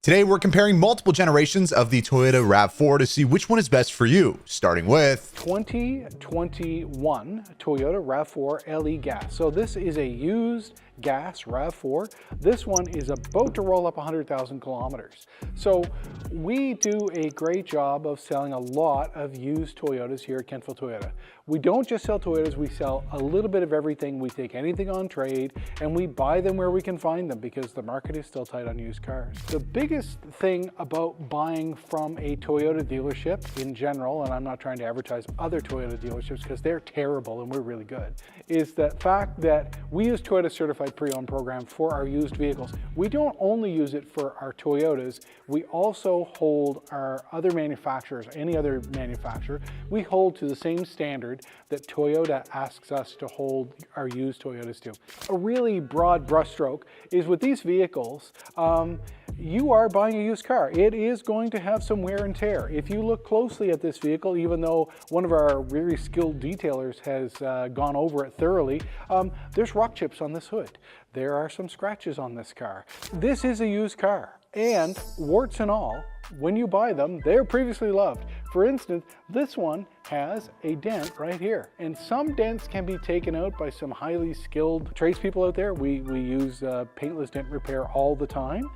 Today, we're comparing multiple generations of the Toyota RAV4 to see which one is best for you, starting with 2021 Toyota RAV4 LE gas. So this is a used gas RAV4. This one is about to roll up 100,000 kilometers. So we do a great job of selling a lot of used Toyotas here at Kentville Toyota. We don't just sell Toyotas, we sell a little bit of everything. We take anything on trade and we buy them where we can find them because the market is still tight on used cars. The biggest thing about buying from a Toyota dealership in general, and I'm not trying to advertise other Toyota dealerships because they're terrible and we're really good, is the fact that we use Toyota Certified Pre-Owned program for our used vehicles. We don't only use it for our Toyotas, we also hold our other manufacturers, any other manufacturer, we hold to the same standard that Toyota asks us to hold our used Toyotas to. A really broad brushstroke is with these vehicles, you are buying a used car. It is going to have some wear and tear. If you look closely at this vehicle, even though one of our very skilled detailers has gone over it thoroughly, there's rock chips on this hood. There are some scratches on this car. This is a used car, and warts and all, when you buy them, they're previously loved. For instance, this one has a dent right here, and some dents can be taken out by some highly skilled tradespeople out there. We use paintless dent repair all the time,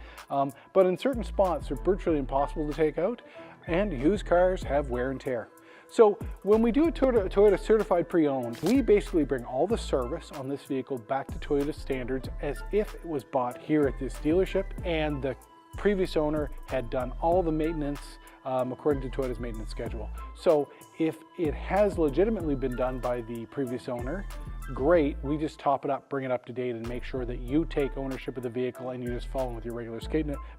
but in certain spots they're virtually impossible to take out, and used cars have wear and tear. So when we do a Toyota Certified Pre-Owned, we basically bring all the service on this vehicle back to Toyota standards as if it was bought here at this dealership and the previous owner had done all the maintenance according to Toyota's maintenance schedule. So if it has legitimately been done by the previous owner, great, we just top it up, bring it up to date and make sure that you take ownership of the vehicle and you just follow with your regular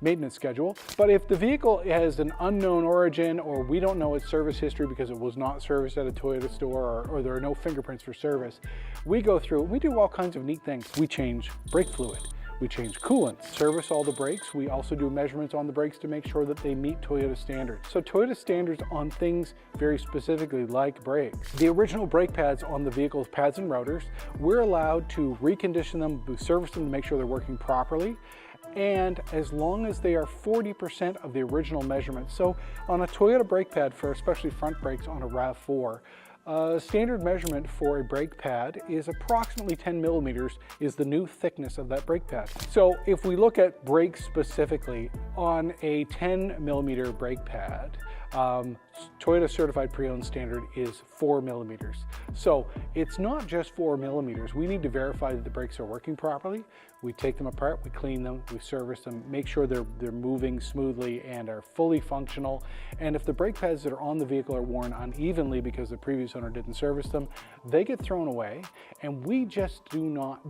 maintenance schedule. But if the vehicle has an unknown origin or we don't know its service history because it was not serviced at a Toyota store or there are no fingerprints for service, we go through, we do all kinds of neat things. We change brake fluid. We change coolant, service all the brakes. We also do measurements on the brakes to make sure that they meet Toyota standards. So Toyota standards on things very specifically like brakes. The original brake pads on the vehicle's pads and rotors, we're allowed to recondition them, service them to make sure they're working properly. And as long as they are 40% of the original measurement. So on a Toyota brake pad for especially front brakes on a RAV4, standard measurement for a brake pad is approximately 10 millimeters is the new thickness of that brake pad. So if we look at brakes specifically, on a 10 millimeter brake pad, Toyota Certified Pre-Owned standard is 4 millimeters. So it's not just 4 millimeters. We need to verify that the brakes are working properly. We take them apart, we clean them, we service them, make sure they're moving smoothly and are fully functional. And if the brake pads that are on the vehicle are worn unevenly because the previous owner didn't service them, they get thrown away. And we just do not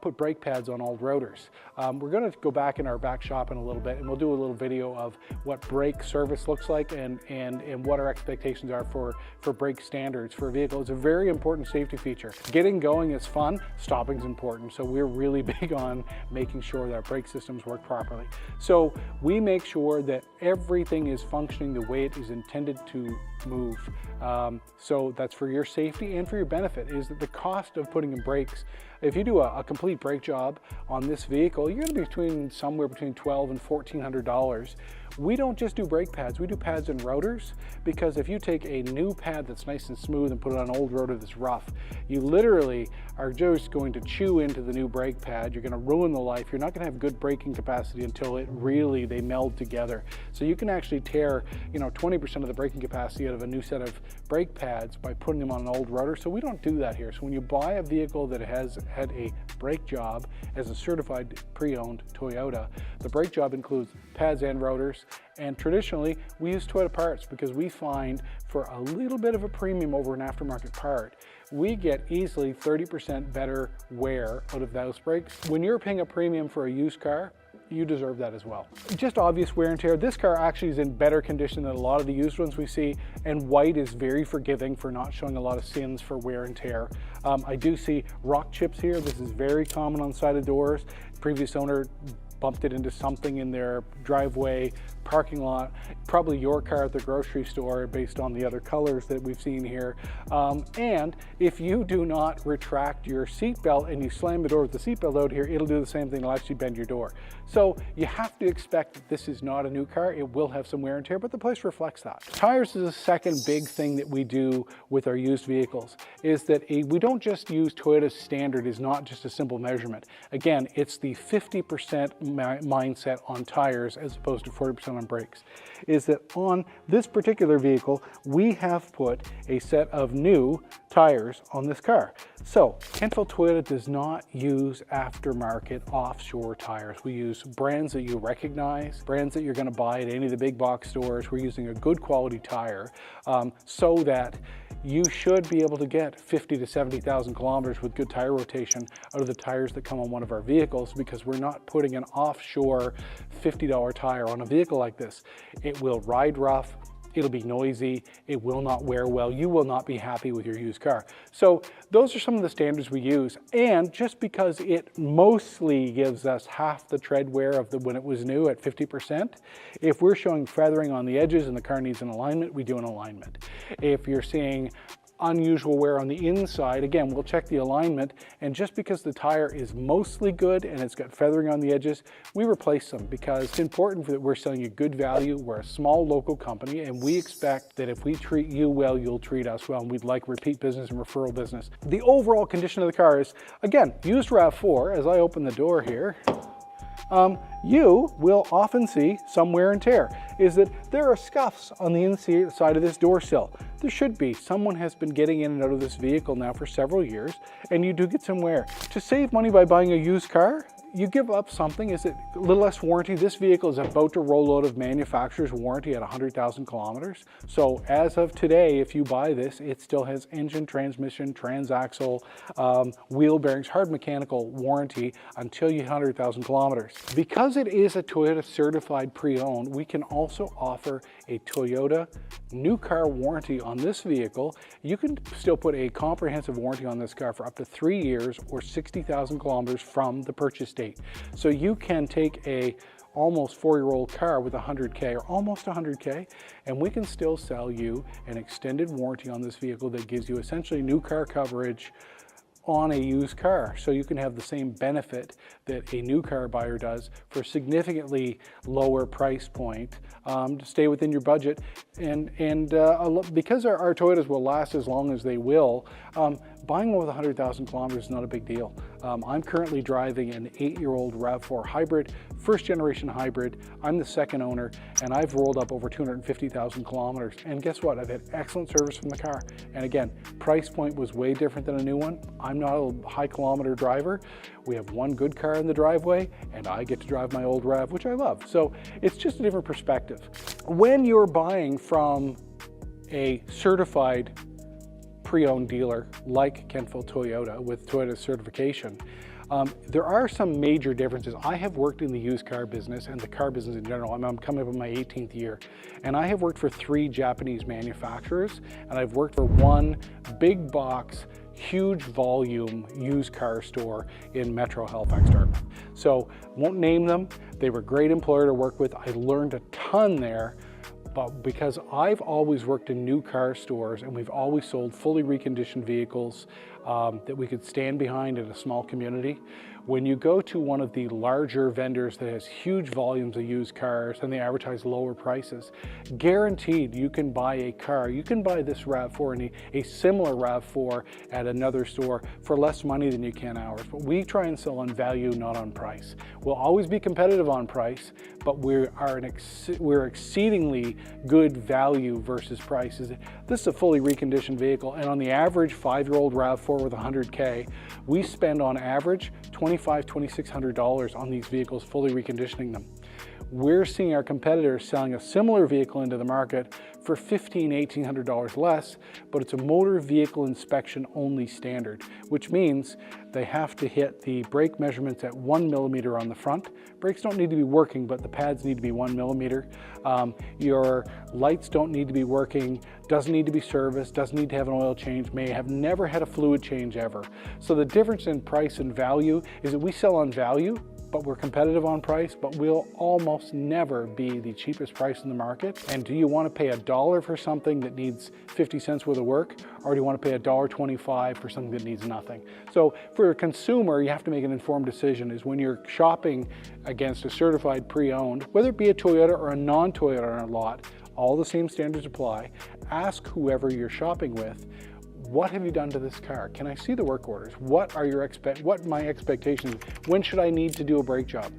put brake pads on old rotors. We're going to go back in our back shop in a little bit and we'll do a little video of what brake service looks like and what our expectations are for brake standards for a vehicle. It's a very important safety feature. Getting going is fun, stopping is important. So we're really big on making sure that our brake systems work properly. So we make sure that everything is functioning the way it is intended to move. So that's for your safety and for your benefit, is that the cost of putting in brakes, if you do a complete brake job on this vehicle, you're going to be somewhere between $1,200 and $1,400. We don't just do brake pads, we do pads and rotors, because if you take a new pad that's nice and smooth and put it on an old rotor that's rough, you literally are just going to chew into the new brake pad. You're going to ruin the life. You're not going to have good braking capacity until they meld together. So you can actually tear 20% of the braking capacity out of a new set of brake pads by putting them on an old rotor. So we don't do that here. So when you buy a vehicle that has had a brake job as a certified pre-owned Toyota, the brake job includes pads and rotors. And traditionally, we use Toyota parts because we find for a little bit of a premium over an aftermarket part, we get easily 30% better wear out of those brakes. When you're paying a premium for a used car, you deserve that as well. Just obvious wear and tear. This car actually is in better condition than a lot of the used ones we see, and white is very forgiving for not showing a lot of sins for wear and tear. I do see rock chips here. This is very common on sided doors. Previous owner bumped it into something in their driveway, parking lot, probably your car at the grocery store based on the other colors that we've seen here. And if you do not retract your seatbelt and you slam the door with the seatbelt out here, it'll do the same thing, it'll actually bend your door. So you have to expect that this is not a new car. It will have some wear and tear, but the price reflects that. Tires is the second big thing that we do with our used vehicles, is that we don't just use Toyota's standard is not just a simple measurement. Again, it's the 50% mindset on tires as opposed to 40% on brakes. Is that on this particular vehicle, we have put a set of new tires on this car. So Kentville Toyota does not use aftermarket offshore tires. We use brands that you recognize, brands that you're going to buy at any of the big box stores. We're using a good quality tire so that you should be able to get 50 to 70,000 kilometers with good tire rotation out of the tires that come on one of our vehicles, because we're not putting an offshore $50 tire on a vehicle like this. It will ride rough, it'll be noisy, it will not wear well, you will not be happy with your used car. So those are some of the standards we use, and just because it mostly gives us half the tread wear of when it was new at 50%, if we're showing feathering on the edges and the car needs an alignment, we do an alignment. If you're seeing unusual wear on the inside, again, we'll check the alignment, and just because the tire is mostly good and it's got feathering on the edges, we replace them, because it's important that we're selling you good value. We're a small local company, and we expect that if we treat you well, you'll treat us well, and we'd like repeat business and referral business. The overall condition of the car is, again, used RAV4. As I open the door here, you will often see some wear and tear. Is that there are scuffs on the inside of this door sill. There should be. Someone has been getting in and out of this vehicle now for several years, and you do get some wear. To save money by buying a used car, you give up something. Is it a little less warranty? This vehicle is about to roll out of manufacturer's warranty at 100,000 kilometers. So as of today, if you buy this, it still has engine, transmission, transaxle, wheel bearings, hard mechanical warranty until you hit 100,000 kilometers. Because it is a Toyota certified pre-owned, we can also offer a Toyota new car warranty on this vehicle. You can still put a comprehensive warranty on this car for up to 3 years or 60,000 kilometers from the purchase date. So you can take a almost 4-year-old car with 100K or almost 100K, and we can still sell you an extended warranty on this vehicle that gives you essentially new car coverage on a used car. So you can have the same benefit that a new car buyer does for a significantly lower price point to stay within your budget. And because our Toyotas will last as long as they will, buying one with 100,000 kilometers is not a big deal. I'm currently driving an 8-year-old RAV4 hybrid, first generation hybrid. I'm the second owner, and I've rolled up over 250,000 kilometers. And guess what? I've had excellent service from the car. And again, price point was way different than a new one. I'm not a high kilometer driver. We have one good car in the driveway, and I get to drive my old RAV, which I love. So it's just a different perspective. When you're buying from a certified pre-owned dealer like Kentville Toyota with Toyota certification, there are some major differences. I have worked in the used car business and the car business in general. I'm coming up on my 18th year, and I have worked for 3 Japanese manufacturers, and I've worked for one big box, huge volume used car store in Metro Halifax, Dartmouth. So won't name them. They were a great employer to work with. I learned a ton there. But because I've always worked in new car stores and we've always sold fully reconditioned vehicles that we could stand behind in a small community, when you go to one of the larger vendors that has huge volumes of used cars and they advertise lower prices, guaranteed you can buy a car. You can buy this RAV4 and a similar RAV4 at another store for less money than you can ours. But we try and sell on value, not on price. We'll always be competitive on price, but we're exceedingly good value versus prices. This is a fully reconditioned vehicle, and on the average 5-year-old RAV4 with 100K, we spend on average $2,600 on these vehicles, fully reconditioning them. We're seeing our competitors selling a similar vehicle into the market for $1,500, $1,800 less, but it's a motor vehicle inspection only standard, which means they have to hit the brake measurements at 1 millimeter on the front. Brakes don't need to be working, but the pads need to be 1 millimeter. Your lights don't need to be working, doesn't need to be serviced, doesn't need to have an oil change, may have never had a fluid change ever. So the difference in price and value is that we sell on value, but we're competitive on price, but we'll almost never be the cheapest price in the market. And do you want to pay $1 for something that needs 50 cents worth of work, or do you want to pay $1.25 for something that needs nothing? So for a consumer, you have to make an informed decision. Is when you're shopping against a certified pre-owned, whether it be a Toyota or a non-Toyota on a lot, all the same standards apply. Ask whoever you're shopping with, what have you done to this car? Can I see the work orders? What are my expectations? When should I need to do a brake job?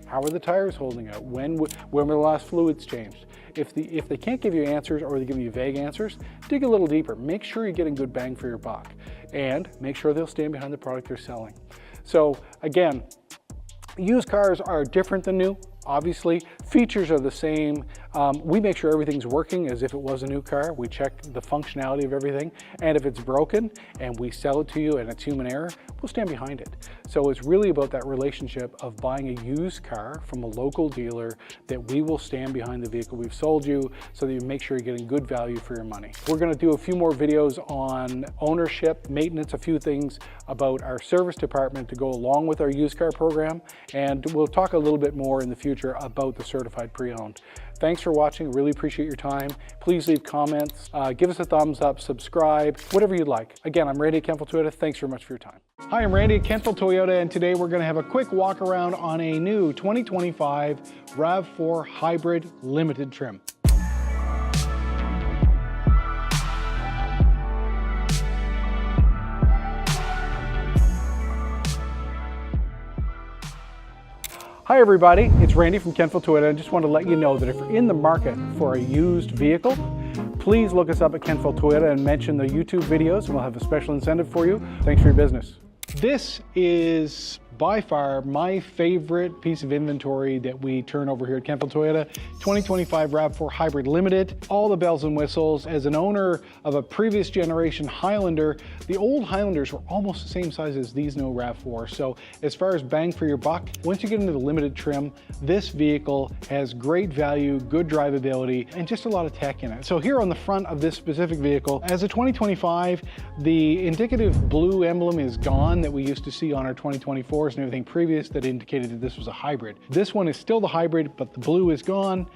How are the tires holding out? When were the last fluids changed? If they can't give you answers, or they give you vague answers, dig a little deeper. Make sure you're getting good bang for your buck, and make sure they'll stand behind the product they're selling. So again, used cars are different than new. Obviously, features are the same. We make sure everything's working as if it was a new car. We check the functionality of everything. And if it's broken and we sell it to you and it's human error, we'll stand behind it. So it's really about that relationship of buying a used car from a local dealer, that we will stand behind the vehicle we've sold you, so that you make sure you're getting good value for your money. We're gonna do a few more videos on ownership, maintenance, a few things about our service department to go along with our used car program. And we'll talk a little bit more in the future about the certified pre-owned. Thanks for watching, really appreciate your time. Please leave comments, give us a thumbs up, subscribe, whatever you'd like. Again, I'm Randy at Kentville Toyota, thanks very much for your time. Hi, I'm Randy at Kentville Toyota, and today we're gonna have a quick walk around on a new 2025 RAV4 Hybrid Limited trim. Hi everybody, it's Randy from Kentville Toyota. I just want to let you know that if you're in the market for a used vehicle, please look us up at Kentville Toyota and mention the YouTube videos, and we'll have a special incentive for you. Thanks for your business. This is by far my favorite piece of inventory that we turn over here at Kentville Toyota. 2025 RAV4 Hybrid Limited, all the bells and whistles. As an owner of a previous generation Highlander, the old Highlanders were almost the same size as these new RAV4. So as far as bang for your buck, once you get into the limited trim, this vehicle has great value, good drivability, and just a lot of tech in it. So here on the front of this specific vehicle, as a 2025, the indicative blue emblem is gone that we used to see on our 2024 and everything previous that indicated that this was a hybrid. This one is still the hybrid, but the blue is gone.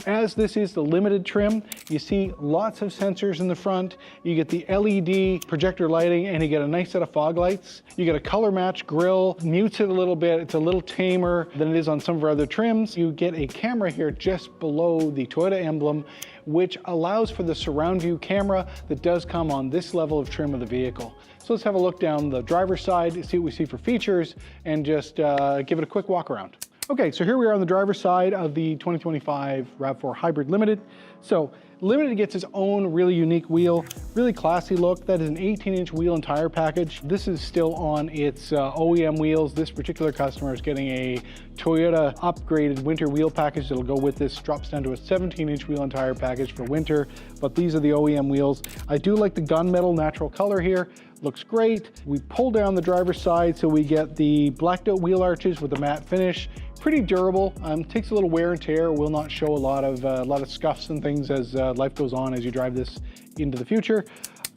As this is the limited trim, you see lots of sensors in the front. You get the LED projector lighting, and you get a nice set of fog lights. You get a color match grille, mutes it a little bit. It's a little tamer than it is on some of our other trims. You get a camera here just below the Toyota emblem, which allows for the surround view camera that does come on this level of trim of the vehicle. So let's have a look down the driver's side, see what we see for features, and just give it a quick walk around. Okay, so here we are on the driver's side of the 2025 RAV4 Hybrid Limited. So Limited gets its own really unique wheel, really classy look. That is an 18-inch wheel and tire package. This is still on its OEM wheels. This particular customer is getting a Toyota upgraded winter wheel package that'll go with this. Drops down to a 17-inch wheel and tire package for winter, but these are the OEM wheels. I do like the gunmetal natural color here. Looks great. We pull down the driver's side so we get the blacked out wheel arches with a matte finish. Pretty durable. Takes a little wear and tear. Will not show a lot of scuffs and things as life goes on as you drive this into the future.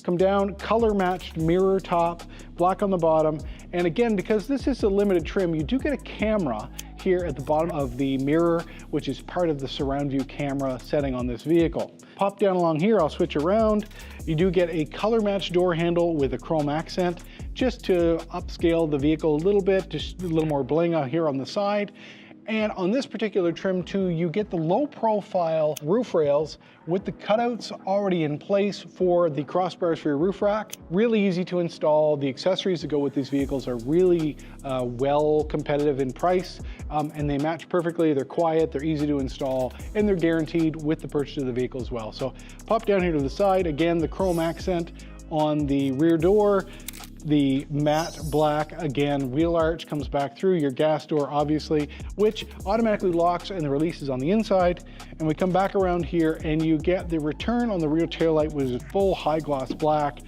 Come down, color matched mirror top, black on the bottom. And again, because this is a limited trim, you do get a camera here at the bottom of the mirror, which is part of the surround view camera setting on this vehicle. Pop down along here, I'll switch around. You do get a color matched door handle with a chrome accent, just to upscale the vehicle a little bit, just a little more bling out here on the side. And on this particular trim too, you get the low profile roof rails with the cutouts already in place for the crossbars for your roof rack. Really easy to install. The accessories that go with these vehicles are really well competitive in price, and they match perfectly. They're quiet, they're easy to install, and they're guaranteed with the purchase of the vehicle as well. So pop down here to the side, again, the chrome accent on the rear door. The matte black, again, wheel arch comes back through your gas door, obviously, which automatically locks and the release is on the inside. And we come back around here and you get the return on the rear taillight with full high gloss black,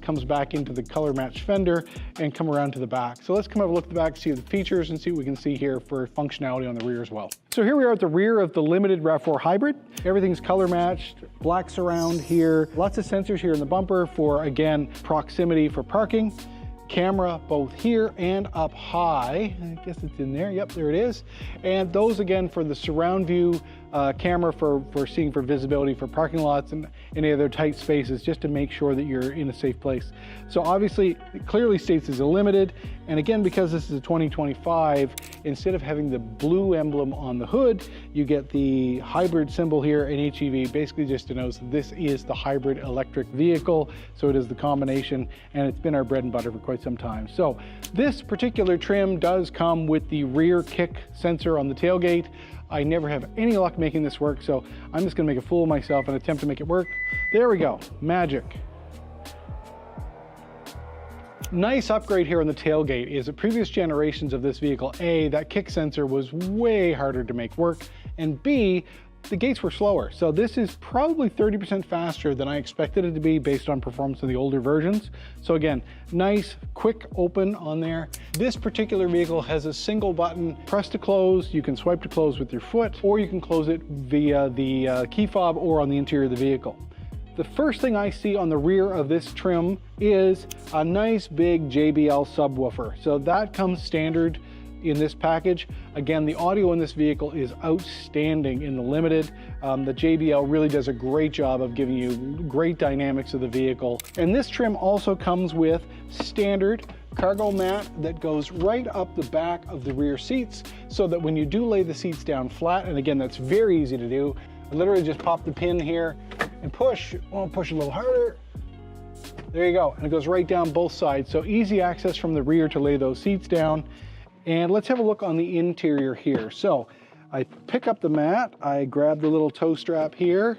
comes back into the color matched fender and come around to the back. So let's come have a look at the back, see the features and see what we can see here for functionality on the rear as well. So here we are at the rear of the limited RAV4 Hybrid. Everything's color matched, black surround here, lots of sensors here in the bumper for, again, proximity for parking. camera both here and up high. I guess it's in there. Yep, there it is. And those again for the surround view camera for seeing for visibility for parking lots and any other tight spaces, just to make sure that you're in a safe place. So obviously it clearly states it's a limited, and again, because this is a 2025, instead of having the blue emblem on the hood, you get the hybrid symbol here, and HEV basically just denotes that this is the hybrid electric vehicle. So it is the combination, and it's been our bread and butter for quite some time. So this particular trim does come with the rear kick sensor on the tailgate. I never have any luck making this work, so I'm just gonna make a fool of myself and attempt to make it work. There we go, magic. Nice upgrade here on the tailgate is that previous generations of this vehicle, A, that kick sensor was way harder to make work, and B, the gates were slower. So this is probably 30% faster than I expected it to be based on performance of the older versions. So again, nice quick open on there. This particular vehicle has a single button, press to close. You can swipe to close with your foot, or you can close it via the key fob or on the interior of the vehicle. The first thing I see on the rear of this trim is a nice big JBL subwoofer. So that comes standard in this package. Again, the audio in this vehicle is outstanding in the limited. The JBL really does a great job of giving you great dynamics of the vehicle. And this trim also comes with standard cargo mat that goes right up the back of the rear seats, so that when you do lay the seats down flat, and again, that's very easy to do, I literally just pop the pin here and push. I'll push a little harder. There you go, and it goes right down both sides. So easy access from the rear to lay those seats down. And let's have a look on the interior here. So I pick up the mat, I grab the little toe strap here,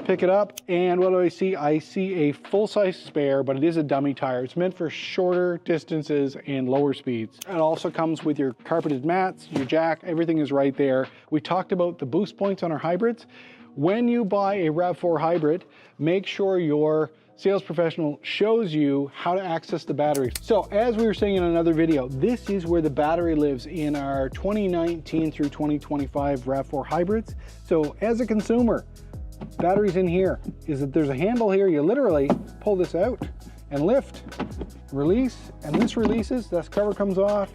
pick it up, and what do I see? I see a full-size spare, but it is a dummy tire. It's meant for shorter distances and lower speeds. It also comes with your carpeted mats, your jack, everything is right there. We talked about the boost points on our hybrids. When you buy a RAV4 hybrid, make sure your sales professional shows you how to access the battery. So as we were saying in another video, this is where the battery lives in our 2019 through 2025 RAV4 hybrids. So as a consumer, batteries in here is that there's a handle here. You literally pull this out and lift, release, and this releases, this cover comes off,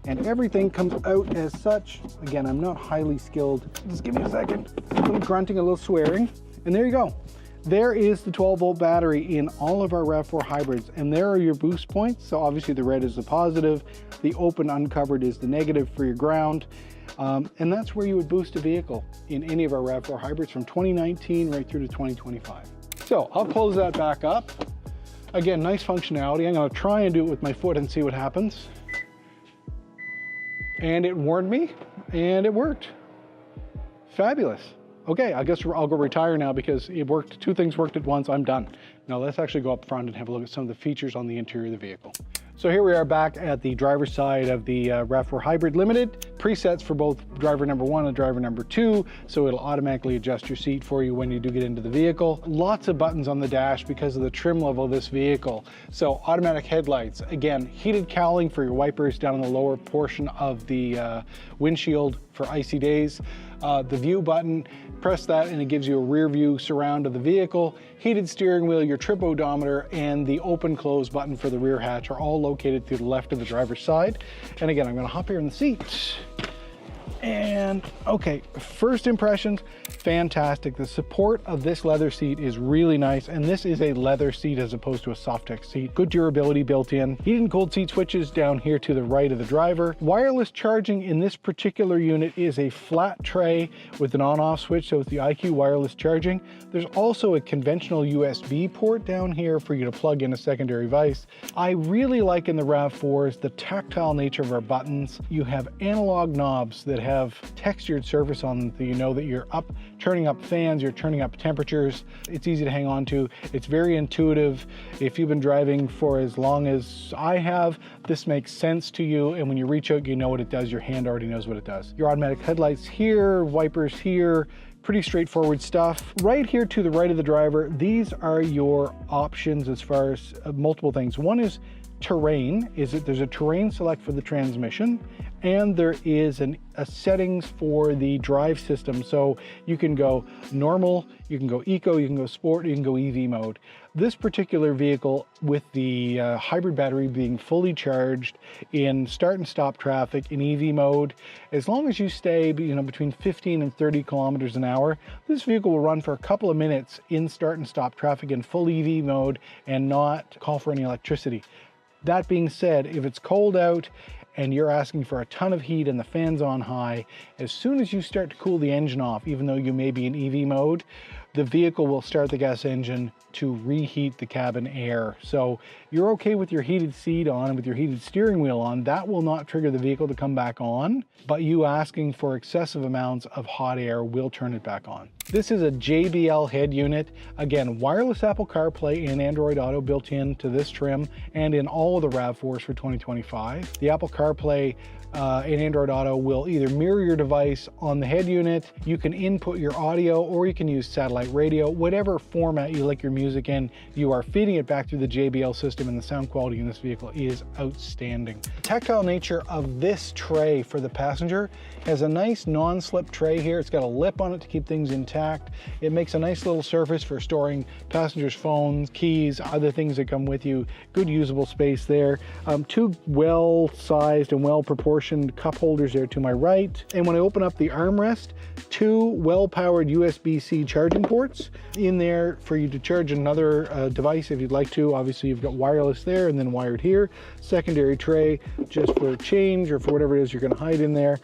and everything comes out as such. Again, I'm not highly skilled. Just give me a second. A little grunting, a little swearing, and there you go. There is the 12-volt battery in all of our RAV4 hybrids, and there are your boost points. So obviously the red is the positive, the open uncovered is the negative for your ground, and that's where you would boost a vehicle in any of our RAV4 hybrids from 2019 right through to 2025. So I'll close that back up. Again, nice functionality. I'm gonna try and do it with my foot and see what happens. And it warned me, and it worked. Fabulous. Okay, I guess I'll go retire now because it worked. Two things worked at once. I'm done. Now let's actually go up front and have a look at some of the features on the interior of the vehicle. So here we are back at the driver's side of the RAV4 Hybrid Limited. Presets for both driver number 1 and driver number 2, so it'll automatically adjust your seat for you when you do get into the vehicle. Lots of buttons on the dash because of the trim level of this vehicle. So automatic headlights, again, heated cowling for your wipers down in the lower portion of the windshield for icy days. The view button, press that and it gives you a rear view surround of the vehicle. Heated steering wheel, your trip odometer, and the open close button for the rear hatch are all located to the left of the driver's side. And again, I'm gonna hop here in the seat. And okay, first impressions, fantastic. The support of this leather seat is really nice, and this is a leather seat as opposed to a Softex seat. Good durability built in. Heated and cooled seat switches down here to the right of the driver. Wireless charging in this particular unit is a flat tray with an on-off switch, so it's the IQ wireless charging. There's also a conventional USB port down here for you to plug in a secondary device. I really like in the RAV4s the tactile nature of our buttons. You have analog knobs that have textured surface on them, so you know that you're turning up fans, you're turning up temperatures. It's easy to hang on to. It's very intuitive. If you've been driving for as long as I have, this makes sense to you, and when you reach out, you know what it does. Your hand already knows what it does. Your automatic headlights here, wipers here, pretty straightforward stuff. Right here to the right of the driver, these are your options as far as multiple things. One is terrain is that there's a terrain select for the transmission, and there is a settings for the drive system. So you can go normal, you can go eco, you can go sport, you can go EV mode. This particular vehicle, with the hybrid battery being fully charged in start and stop traffic in EV mode, as long as you stay between 15 and 30 kilometers an hour, this vehicle will run for a couple of minutes in start and stop traffic in full EV mode and not call for any electricity. That being said, if it's cold out and you're asking for a ton of heat and the fan's on high, as soon as you start to cool the engine off, even though you may be in EV mode, the vehicle will start the gas engine to reheat the cabin air. So you're okay with your heated seat on and with your heated steering wheel on, that will not trigger the vehicle to come back on, but you asking for excessive amounts of hot air will turn it back on. This is a JBL head unit. Again, wireless Apple CarPlay and Android Auto built in to this trim and in all of the RAV4s for 2025. The Apple CarPlay and Android Auto will either mirror your device on the head unit, you can input your audio, or you can use satellite radio. Whatever format you like your music in, you are feeding it back through the JBL system, and the sound quality in this vehicle is outstanding. The tactile nature of this tray for the passenger has a nice non-slip tray here. It's got a lip on it to keep things intact. It makes a nice little surface for storing passengers' phones, keys, other things that come with you. Good usable space there. Two well-sized and well-proportioned cup holders there to my right. And when I open up the armrest, two well-powered USB-C charging ports in there for you to charge another device if you'd like to. Obviously, you've got wireless there and then wired here. Secondary tray just for change or for whatever it is you're going to hide in there.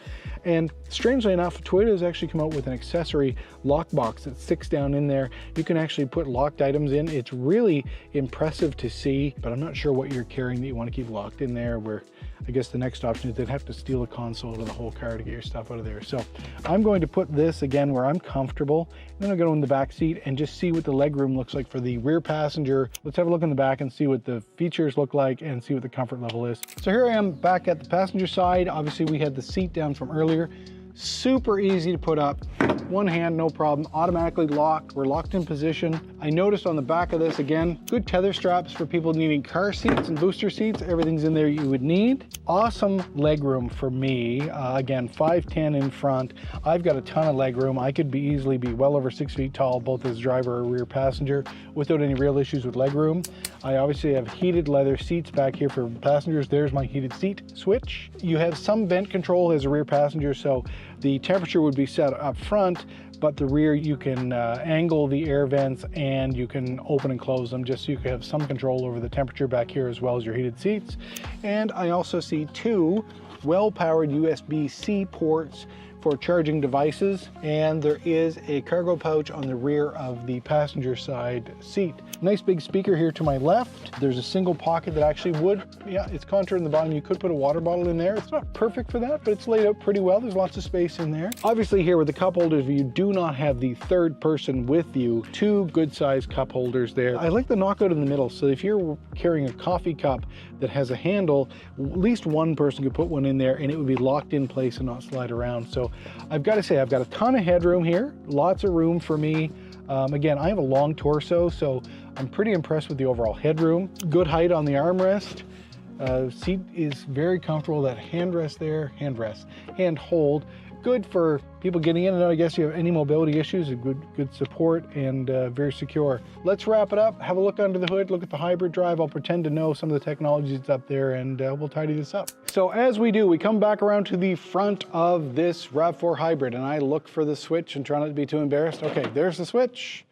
And strangely enough, Toyota has actually come out with an accessory lock box that sticks down in there. You can actually put locked items in. It's really impressive to see, but I'm not sure what you're carrying that you want to keep locked in there, where I guess the next option is they'd have to steal a console to the whole car to get your stuff out of there. So I'm going to put this again where I'm comfortable. Then I'll go in the back seat and just see what the legroom looks like for the rear passenger. Let's have a look in the back and see what the features look like and see what the comfort level is. So here I am back at the passenger side. Obviously we had the seat down from earlier. Super easy to put up. One hand, no problem, automatically locked. We're locked in position. I noticed on the back of this, again, good tether straps for people needing car seats and booster seats. Everything's in there you would need. Awesome legroom for me. Again, 5'10" in front. I've got a ton of legroom. I could easily be well over 6 feet tall, both as driver or rear passenger, without any real issues with legroom. I obviously have heated leather seats back here for passengers. There's my heated seat switch. You have some vent control as a rear passenger, so the temperature would be set up front, but the rear you can angle the air vents and you can open and close them just so you can have some control over the temperature back here as well as your heated seats. And I also see two well-powered USB-C ports for charging devices, and there is a cargo pouch on the rear of the passenger side seat. Nice big speaker here to my left. There's a single pocket that actually would, it's contoured in the bottom. You could put a water bottle in there. It's not perfect for that, but it's laid out pretty well. There's lots of space in there. Obviously here with the cup holders, you do not have the third person with you. Two good sized cup holders there. I like the knockout in the middle. So if you're carrying a coffee cup that has a handle, at least one person could put one in there and it would be locked in place and not slide around. So I've got to say, I've got a ton of headroom here, lots of room for me. Again, I have a long torso, so I'm pretty impressed with the overall headroom. Good height on the armrest. Seat is very comfortable. That handrest there, hand hold. Good for people getting in and out. I guess you have any mobility issues, good support and very secure. Let's wrap it up. Have a look under the hood, look at the hybrid drive. I'll pretend to know some of the technologies that's up there and we'll tidy this up. So as we do, we come back around to the front of this RAV4 hybrid and I look for the switch and try not to be too embarrassed. Okay, there's the switch.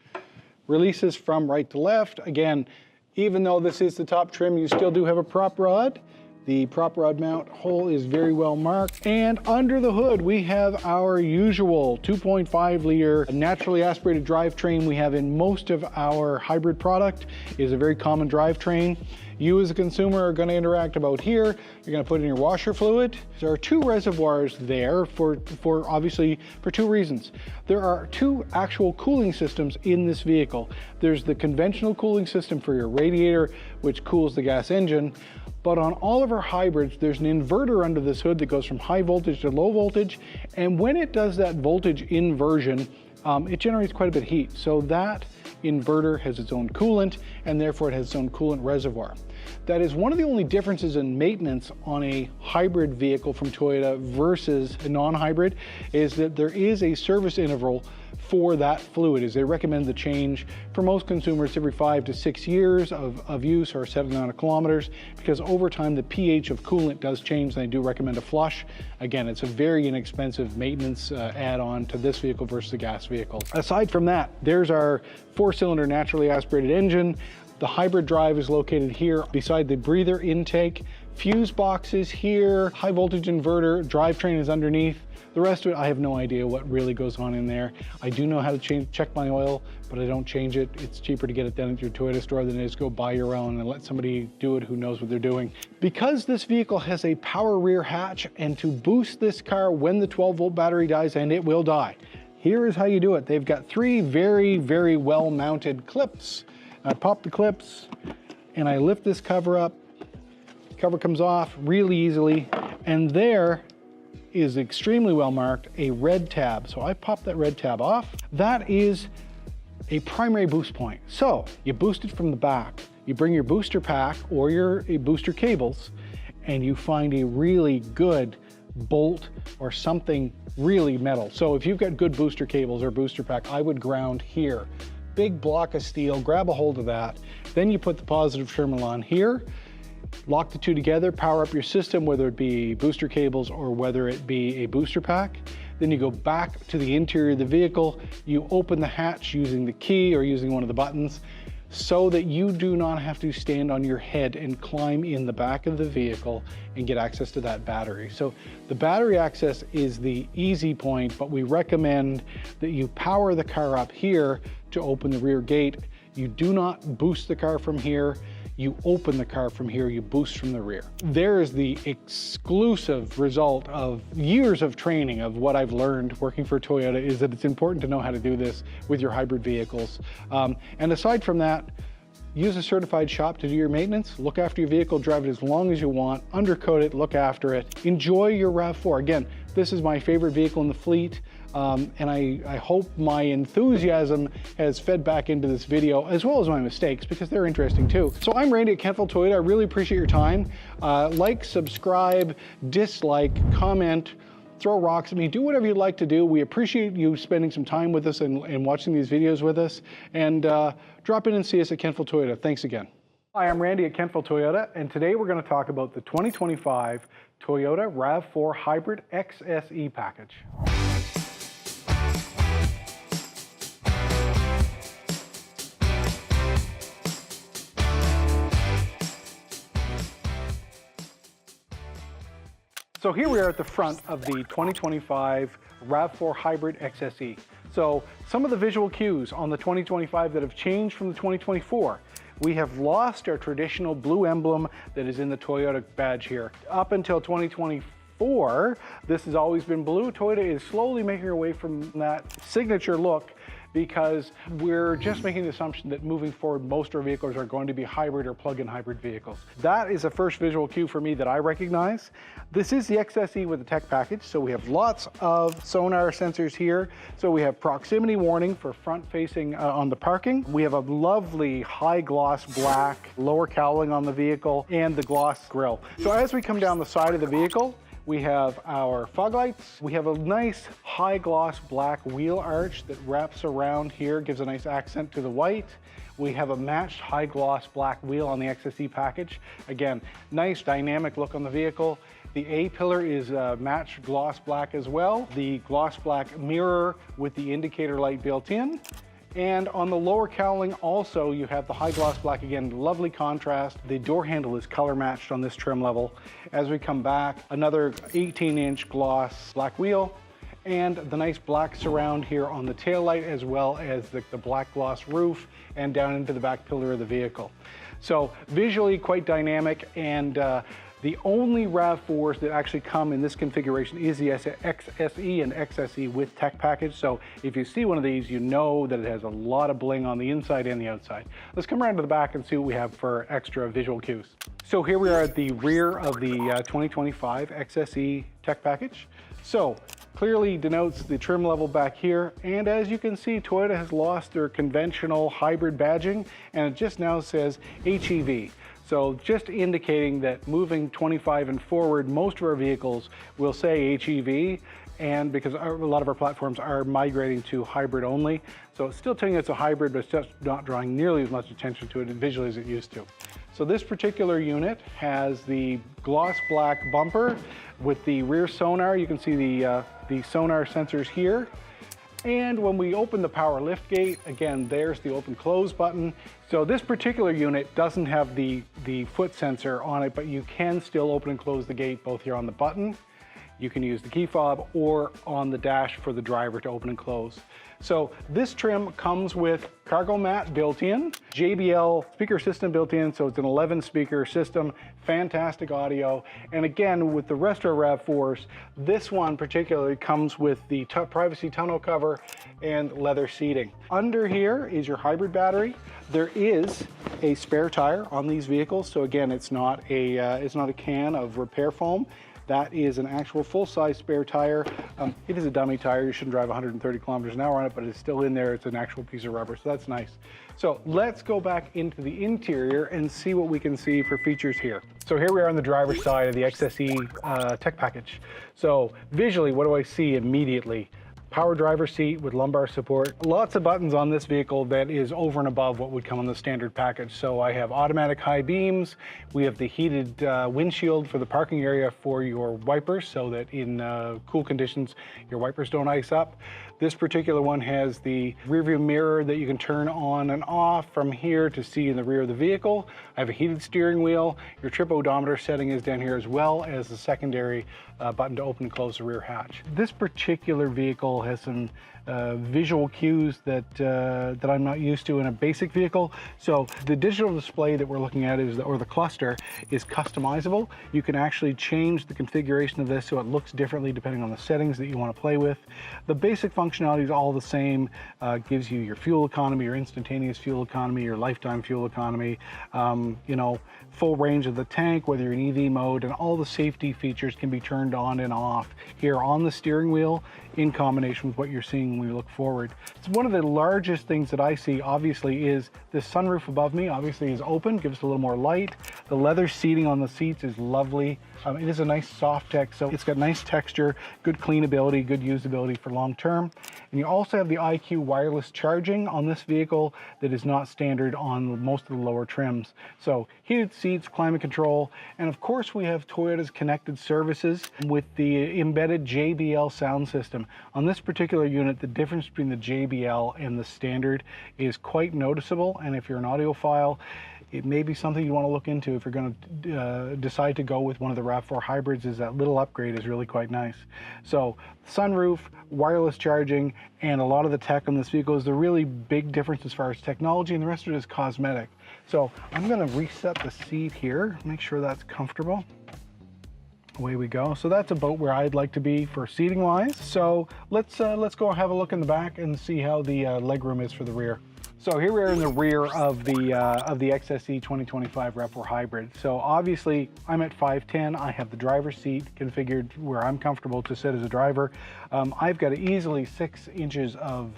Releases from right to left. Again, even though this is the top trim, you still do have a prop rod. The prop rod mount hole is very well marked. And under the hood, we have our usual 2.5 liter naturally aspirated drivetrain we have in most of our hybrid product. It is a very common drivetrain. You as a consumer are going to interact about here. You're going to put in your washer fluid. There are two reservoirs there for obviously for two reasons. There are two actual cooling systems in this vehicle. There's the conventional cooling system for your radiator, which cools the gas engine. But on all of our hybrids, there's an inverter under this hood that goes from high voltage to low voltage. And when it does that voltage inversion, it generates quite a bit of heat. So that inverter has its own coolant and therefore it has its own coolant reservoir. That is one of the only differences in maintenance on a hybrid vehicle from Toyota versus a non-hybrid, is that there is a service interval for that fluid. Is they recommend the change for most consumers every 5 to 6 years of use or a set amount of kilometers, because over time the pH of coolant does change, and they do recommend a flush. Again, it's a very inexpensive maintenance add-on to this vehicle versus a gas vehicle. Aside from that, there's our 4-cylinder naturally aspirated engine. The hybrid drive is located here beside the breather intake. Fuse boxes here, high voltage inverter, drivetrain is underneath. The rest of it, I have no idea what really goes on in there. I do know how to check my oil, but I don't change it. It's cheaper to get it done at your Toyota store than it is to go buy your own and let somebody do it who knows what they're doing. Because this vehicle has a power rear hatch, and to boost this car when the 12-volt battery dies, and it will die, here is how you do it. They've got 3 very, very well-mounted clips. I pop the clips and I lift this cover up. Cover comes off really easily, and there is extremely well marked a red tab. So I pop that red tab off. That is a primary boost point. So you boost it from the back. You bring your booster pack or your booster cables, and you find a really good bolt or something really metal. So if you've got good booster cables or booster pack, I would ground here. Big block of steel, grab a hold of that. Then you put the positive terminal on here, lock the two together, power up your system, whether it be booster cables or whether it be a booster pack. Then you go back to the interior of the vehicle, you open the hatch using the key or using one of the buttons, so that you do not have to stand on your head and climb in the back of the vehicle and get access to that battery. So the battery access is the easy point, but we recommend that you power the car up here to open the rear gate. You do not boost the car from here. You open the car from here, you boost from the rear. There is the exclusive result of years of training of what I've learned working for Toyota, is that it's important to know how to do this with your hybrid vehicles. And aside from that, use a certified shop to do your maintenance, look after your vehicle, drive it as long as you want, undercoat it, look after it. Enjoy your RAV4. Again, this is my favorite vehicle in the fleet. And I hope my enthusiasm has fed back into this video, as well as my mistakes, because they're interesting too. So I'm Randy at Kentville Toyota. I really appreciate your time. Like, subscribe, dislike, comment, throw rocks at me, do whatever you'd like to do. We appreciate you spending some time with us and watching these videos with us. And drop in and see us at Kentville Toyota. Thanks again. Hi, I'm Randy at Kentville Toyota, and today we're going to talk about the 2025 Toyota RAV4 Hybrid XSE package. So here we are at the front of the 2025 RAV4 Hybrid XSE. So some of the visual cues on the 2025 that have changed from the 2024. We have lost our traditional blue emblem that is in the Toyota badge here. Up until 2024, this has always been blue. Toyota is slowly making her way from that signature look, because we're just making the assumption that moving forward, most of our vehicles are going to be hybrid or plug-in hybrid vehicles. That is the first visual cue for me that I recognize. This is the XSE with the tech package, so we have lots of sonar sensors here. So we have proximity warning for front-facing on the parking. We have a lovely high-gloss black lower cowling on the vehicle and the gloss grille. So as we come down the side of the vehicle, we have our fog lights. We have a nice high gloss black wheel arch that wraps around here, gives a nice accent to the white. We have a matched high gloss black wheel on the XSE package. Again, nice dynamic look on the vehicle. The A-pillar is matched gloss black as well. The gloss black mirror with the indicator light built in. And on the lower cowling also, you have the high gloss black, again, lovely contrast. The door handle is color matched on this trim level. As we come back, another 18-inch gloss black wheel, and the nice black surround here on the taillight, as well as the black gloss roof and down into the back pillar of the vehicle. So visually quite dynamic, and the only RAV4s that actually come in this configuration is the XSE and XSE with tech package. So if you see one of these, you know that it has a lot of bling on the inside and the outside. Let's come around to the back and see what we have for extra visual cues. So here we are at the rear of the 2025 XSE tech package. So clearly denotes the trim level back here. And as you can see, Toyota has lost their conventional hybrid badging, and it just now says HEV. So just indicating that moving 25 and forward, most of our vehicles will say HEV, and because a lot of our platforms are migrating to hybrid only. So it's still telling you it's a hybrid, but it's just not drawing nearly as much attention to it visually as it used to. So this particular unit has the gloss black bumper with the rear sonar. You can see the sonar sensors here. And when we open the power lift gate, again, there's the open close button. So this particular unit doesn't have the foot sensor on it, but you can still open and close the gate both here on the button. You can use the key fob or on the dash for the driver to open and close. So this trim comes with cargo mat built in, JBL speaker system built in, so it's an 11 speaker system, fantastic audio. And again, with the rest of our RAV4s, this one particularly comes with the privacy tonneau cover and leather seating. Under here is your hybrid battery. There is a spare tire on these vehicles, so again, it's not a can of repair foam. That is an actual full-size spare tire. It is a dummy tire. You shouldn't drive 130 kilometers an hour on it, but it's still in there. It's an actual piece of rubber, so that's nice. So let's go back into the interior and see what we can see for features here. So here we are on the driver's side of the XSE tech package. So visually, what do I see immediately? Power driver seat with lumbar support. Lots of buttons on this vehicle that is over and above what would come on the standard package. So I have automatic high beams. We have the heated windshield for the parking area for your wipers so that in cool conditions, your wipers don't ice up. This particular one has the rearview mirror that you can turn on and off from here to see in the rear of the vehicle. I have a heated steering wheel. Your trip odometer setting is down here, as well as the secondary button to open and close the rear hatch. This particular vehicle has some visual cues that I'm not used to in a basic vehicle. So the digital display that we're looking at or the cluster is customizable. You can actually change the configuration of this so it looks differently depending on the settings that you want to play with. The basic functionality is all the same. Gives you your fuel economy, your instantaneous fuel economy, your lifetime fuel economy, you know, full range of the tank, whether you're in EV mode, and all the safety features can be turned on and off here on the steering wheel in combination with what you're seeing when we look forward. It's one of the largest things that I see, obviously, is this sunroof above me, obviously is open, gives a little more light. The leather seating on the seats is lovely. It is a nice soft tech, so it's got nice texture, good cleanability, good usability for long term. And you also have the IQ wireless charging on this vehicle that is not standard on most of the lower trims. So heated seats, climate control, and of course we have Toyota's connected services with the embedded JBL sound system. On this particular unit, the difference between the JBL and the standard is quite noticeable, and if you're an audiophile, it may be something you want to look into if you're going to decide to go with one of the RAV4 hybrids. Is that little upgrade is really quite nice. So sunroof, wireless charging, and a lot of the tech on this vehicle is the really big difference as far as technology, and the rest of it is cosmetic. So I'm going to reset the seat here, make sure that's comfortable. Away we go. So that's about where I'd like to be for seating wise. So let's go have a look in the back and see how the legroom is for the rear. So here we are in the rear of the XSE 2025 RAV4 Hybrid. So obviously I'm at 5'10". I have the driver's seat configured where I'm comfortable to sit as a driver. I've got easily 6 inches of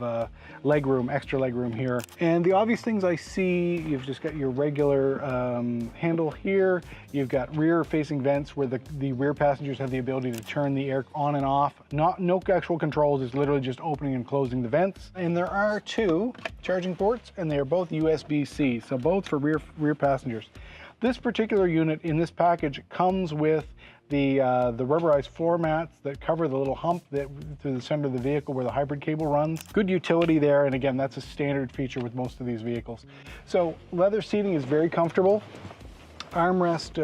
legroom, extra legroom here. And the obvious things I see, you've just got your regular handle here. You've got rear facing vents where the rear passengers have the ability to turn the air on and off. No actual controls, it's literally just opening and closing the vents. And there are 2 charging ports, and they are both USB-C, so both for rear passengers. This particular unit in this package comes with the rubberized floor mats that cover the little hump through the center of the vehicle where the hybrid cable runs. Good utility there, and again, that's a standard feature with most of these vehicles. So leather seating is very comfortable. Armrest,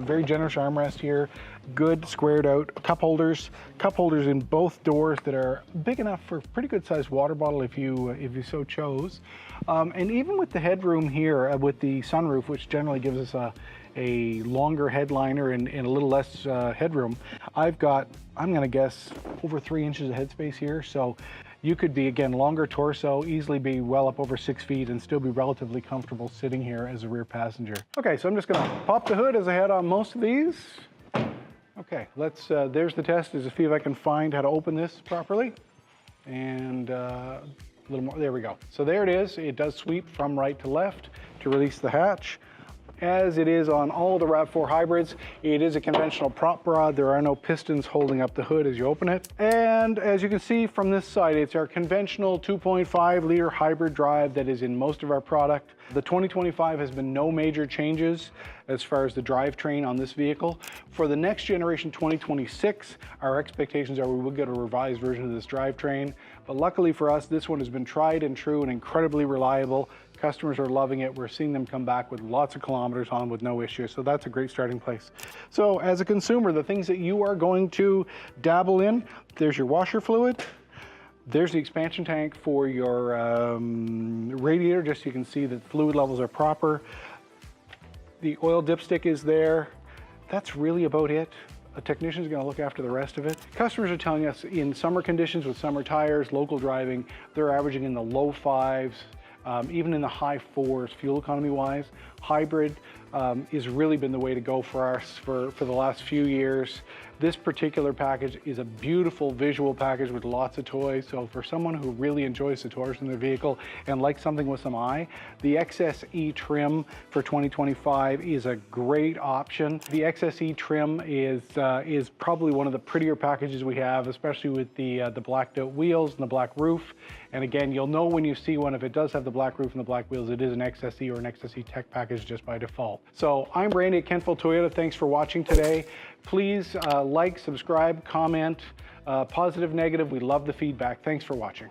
very generous armrest here. Good squared out cup holders in both doors that are big enough for a pretty good sized water bottle if you so chose. And even with the headroom here with the sunroof, which generally gives us a longer headliner and a little less headroom, I've got, I'm gonna guess, over 3 inches of headspace here. So you could be, again, longer torso, easily be well up over 6 feet and still be relatively comfortable sitting here as a rear passenger. Okay, so I'm just gonna pop the hood as I had on most of these. Okay, there's the test, is to see if I can find how to open this properly. And a little more, there we go. So there it is. It does sweep from right to left to release the hatch. As it is on all the RAV4 hybrids, it is a conventional prop rod. There are no pistons holding up the hood as you open it. And as you can see from this side, it's our conventional 2.5 liter hybrid drive that is in most of our product. The 2025 has been no major changes as far as the drivetrain on this vehicle. For the next generation 2026, our expectations are we will get a revised version of this drivetrain. But luckily for us, this one has been tried and true and incredibly reliable. Customers are loving it. We're seeing them come back with lots of kilometers on with no issues. So that's a great starting place. So as a consumer, the things that you are going to dabble in, there's your washer fluid. There's the expansion tank for your radiator, just so you can see that fluid levels are proper. The oil dipstick is there. That's really about it. A technician is going to look after the rest of it. Customers are telling us in summer conditions with summer tires, local driving, they're averaging in the low 5s, even in the high 4s, fuel economy wise. Hybrid has really been the way to go for us for the last few years. This particular package is a beautiful visual package with lots of toys. So for someone who really enjoys the toys in their vehicle and likes something with some eye, the XSE trim for 2025 is a great option. The XSE trim is probably one of the prettier packages we have, especially with the blacked out wheels and the black roof. And again, you'll know when you see one, if it does have the black roof and the black wheels, it is an XSE or an XSE Tech package just by default. So I'm Randy at Kentville Toyota. Thanks for watching today. Please like, subscribe, comment, positive, negative. We love the feedback. Thanks for watching.